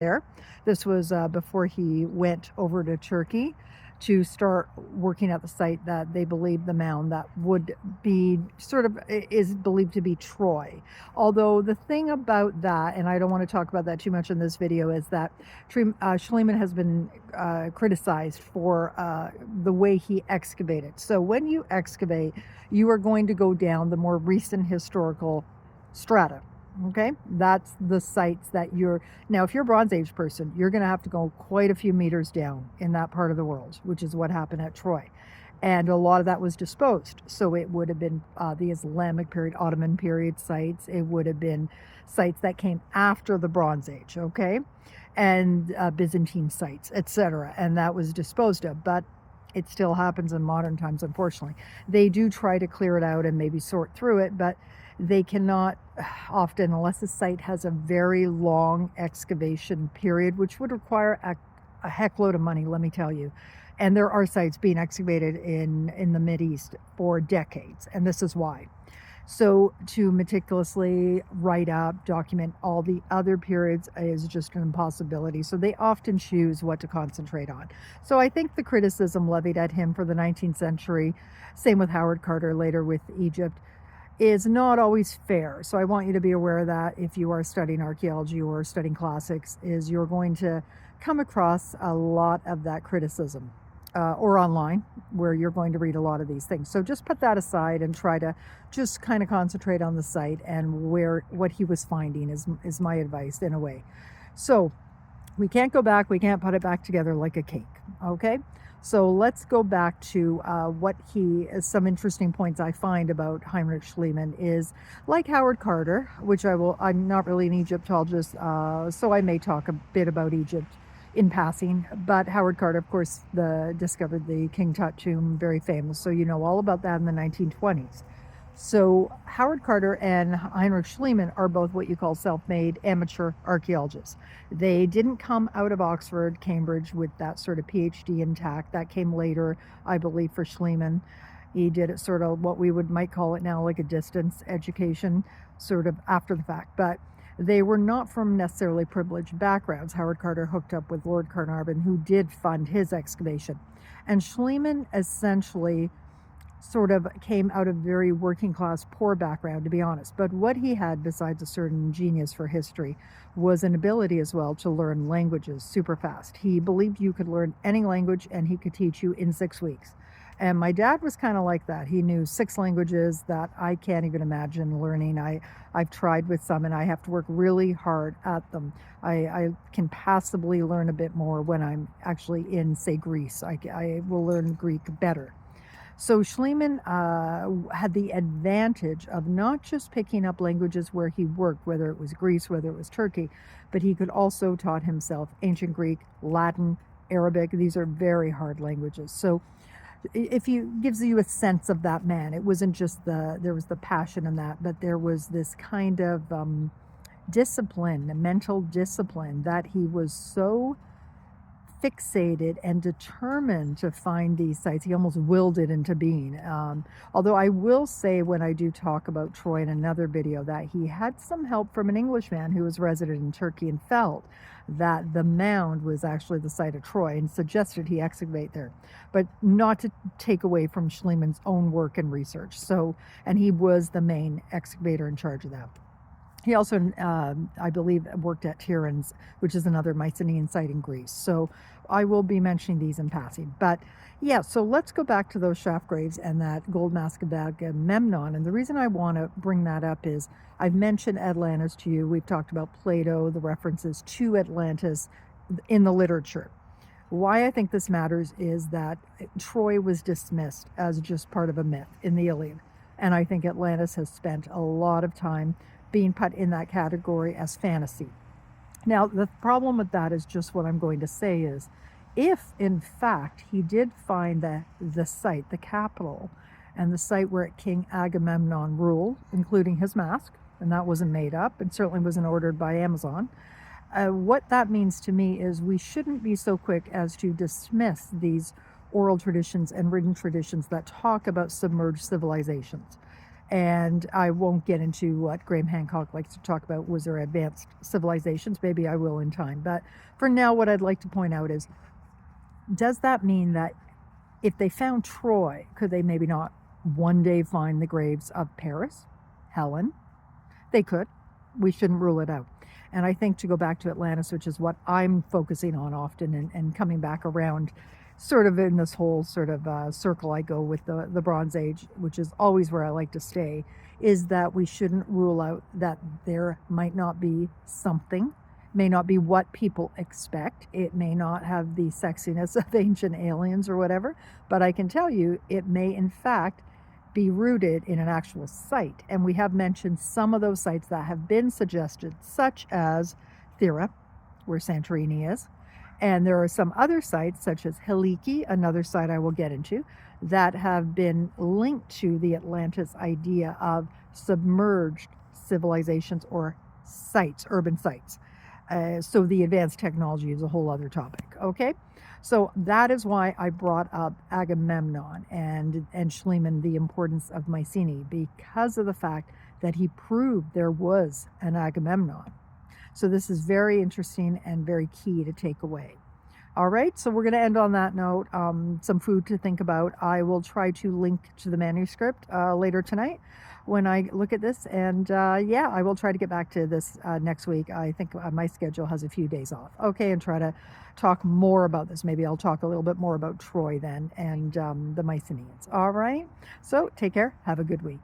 there. This was before he went over to Turkey to start working at the site that they believe the mound that would be sort of is believed to be Troy. Although the thing about that, and I don't want to talk about that too much in this video, is that Schliemann has been criticized for the way he excavated. So when you excavate, you are going to go down the more recent historical strata. Okay, that's the sites that you're now. If you're a Bronze Age person, you're going to have to go quite a few meters down in that part of the world, which is what happened at Troy. And a lot of that was disposed. So it would have been the Islamic period, Ottoman period sites. It would have been sites that came after the Bronze Age, okay, and Byzantine sites, etc. And that was disposed of. But it still happens in modern times, unfortunately. They do try to clear it out and maybe sort through it, but they cannot often, unless a site has a very long excavation period, which would require a heckload of money, let me tell you. And there are sites being excavated in the Mideast for decades, and this is why. So to meticulously write up, document all the other periods is just an impossibility. So they often choose what to concentrate on. So I think the criticism levied at him for the 19th century, same with Howard Carter later with Egypt, is not always fair. So I want you to be aware of that if you are studying archaeology or studying classics, is you're going to come across a lot of that criticism. Or online, where you're going to read a lot of these things. So just put that aside and try to just kind of concentrate on the site and what he was finding is my advice in a way. So we can't go back, we can't put it back together like a cake, okay? So let's go back to some interesting points I find about Heinrich Schliemann is, like Howard Carter, which I'm not really an Egyptologist, so I may talk a bit about Egypt in passing, but Howard Carter, of course, discovered the King Tut tomb, very famous, so you know all about that in the 1920s. So Howard Carter and Heinrich Schliemann are both what you call self-made amateur archaeologists. They didn't come out of Oxford, Cambridge with that sort of PhD intact. That came later, I believe, for Schliemann. He did it sort of what we might call it now, like a distance education, sort of after the fact. But they were not from necessarily privileged backgrounds. Howard Carter hooked up with Lord Carnarvon, who did fund his excavation. And Schliemann essentially sort of came out of very working class, poor background, to be honest. But what he had, besides a certain genius for history, was an ability as well to learn languages super fast. He believed you could learn any language and he could teach you in 6 weeks. And my dad was kind of like that. He knew 6 languages that I can't even imagine learning. I've tried with some and I have to work really hard at them. I can passably learn a bit more when I'm actually in, say, Greece. I will learn Greek better. So Schliemann had the advantage of not just picking up languages where he worked, whether it was Greece, whether it was Turkey, but he could also taught himself ancient Greek, Latin, Arabic. These are very hard languages. So if you gives you a sense of that man, it wasn't just there was the passion in that, but there was this kind of discipline, mental discipline, that he was so fixated and determined to find these sites. He almost willed it into being. Although I will say, when I do talk about Troy in another video, that he had some help from an Englishman who was resident in Turkey and felt that the mound was actually the site of Troy and suggested he excavate there, but not to take away from Schliemann's own work and research. So, and he was the main excavator in charge of that. He also, I believe, worked at Tiryns, which is another Mycenaean site in Greece. So I will be mentioning these in passing. But yeah, so let's go back to those shaft graves and that gold mask of Agamemnon. And the reason I want to bring that up is I've mentioned Atlantis to you. We've talked about Plato, the references to Atlantis in the literature. Why I think this matters is that Troy was dismissed as just part of a myth in the Iliad. And I think Atlantis has spent a lot of time being put in that category as fantasy. Now, the problem with that is just what I'm going to say is, if in fact he did find the site, the capital, and the site where King Agamemnon ruled, including his mask, and that wasn't made up and certainly wasn't ordered by Amazon, what that means to me is we shouldn't be so quick as to dismiss these oral traditions and written traditions that talk about submerged civilizations. And I won't get into what Graham Hancock likes to talk about, was there advanced civilizations. Maybe I will in time. But for now, what I'd like to point out is, does that mean that if they found Troy, could they maybe not one day find the graves of Paris, Helen? They could. We shouldn't rule it out. And I think, to go back to Atlantis, which is what I'm focusing on often, and coming back around sort of in this whole sort of circle I go with the Bronze Age, which is always where I like to stay, is that we shouldn't rule out that there might not be something, may not be what people expect. It may not have the sexiness of ancient aliens or whatever, but I can tell you it may in fact be rooted in an actual site. And we have mentioned some of those sites that have been suggested, such as Thera, where Santorini is. And there are some other sites, such as Helike, another site I will get into, that have been linked to the Atlantis idea of submerged civilizations or sites, urban sites. So the advanced technology is a whole other topic, okay? So that is why I brought up Agamemnon and Schliemann, the importance of Mycenae, because of the fact that he proved there was an Agamemnon. So this is very interesting and very key to take away. All right, so we're going to end on that note. Some food to think about. I will try to link to the manuscript later tonight when I look at this. And yeah, I will try to get back to this next week. I think my schedule has a few days off. Okay, and try to talk more about this. Maybe I'll talk a little bit more about Troy then, and the Mycenaeans. All right, so take care. Have a good week.